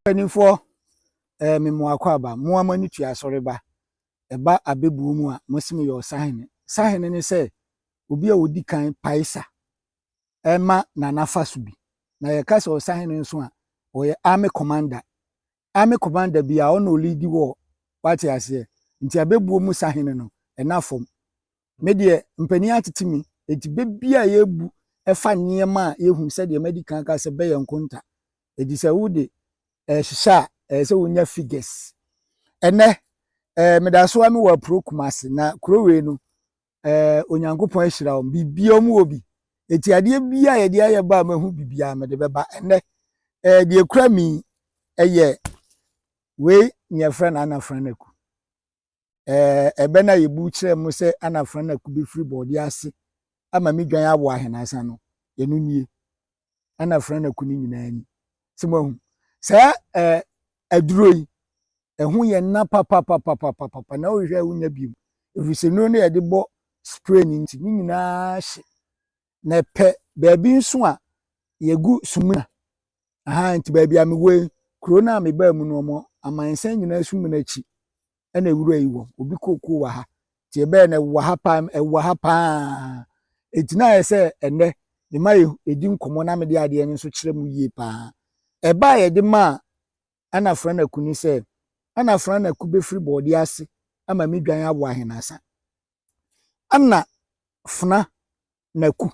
Penifo memo akwaba mo amani tu asore ba eba abebu mu a mosimi yo sahene sahene ne se obi a wodi kan paisa ema na nafaso bi na ye kasa o sahene nso a oye army commander bi a ono lead war wati ase nti abebu mu sahene no enafom me de mpani atetimi eti bebia ye bu efa niema a yehu se de medical kasa be ye nkonta edi se wode shisha se wonya figures ene medaso ami wa pro kumase na krowe no onyankopon ahira om bibia mu obi eti ade bia ye de aye ba mahu bibia me de beba ene de kura mi eye we nya friend ana friend aku ebe na yebu kire mu se ana friend aku be free body ase ama mi dwan abo ahenasa no enu nie ana friend aku ni nyina ani simahu sa aduroi ehun ye na papa na ohwe wunya biem efisenu no ye de bo spray ni nti nyina hye na pe baabi nso a yegu sumuna nti baabi a mewe krona me ba mu no mo amansan nyina sumuna chi na ewura yi wo obi kokko wa ha ti ebe na wa ha pa etina ese enne me mai edi nkomo na me de ade nso kire mu yie pa eba ye de ma ana frana kuni se ana frana ku be free body ase ama me dwan abo ahenasa ana funa naku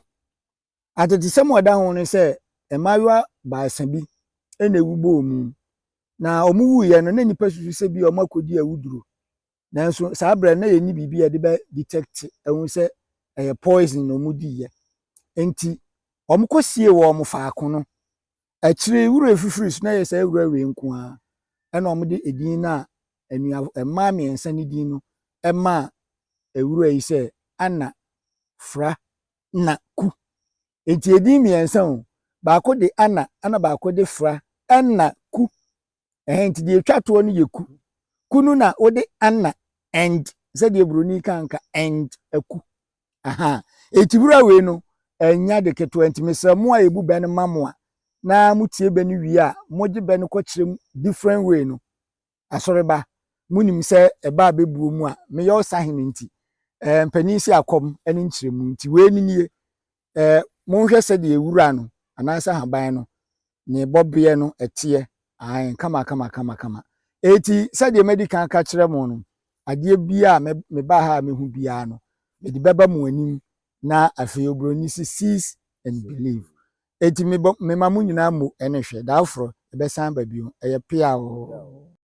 atete sem oda ho ne se emawa baasa bi ena ewubo mu na omuwu ye no na nipa susu se bi omakodi awuduro nanso saa bra na ye ni bibi ye de be detect ehun se poison no mudi ye enti omkosie wo omfaako no akire wura fifiri so na ye se wura we nko a ena omde edin na enua ema miensa ne din no ema ewura yi se ana fra na ku enti edin miensa o baako de ana baako de fra ana ku enti de twato no ye ku kunu na ode ana and zede broni kanka and aku enti wura we no enya de keto enti mesamo a ebu ben mamo a na mutie be no wi a moje be no ko kirem different way no asoreba munim se eba bebuo mu a me yo sahene nti mpani si akom ene nkiremu nti we ninie monhwe se de ewura no anansa haban no ne bobie no etie kama eti se de medical ka kiremu no ade bia me ba ha me hu bia no me de beba mu anim na afi obroni sees and believe eti me mamu nyina mu ene hwe da afro ebe san ba bio eye pia o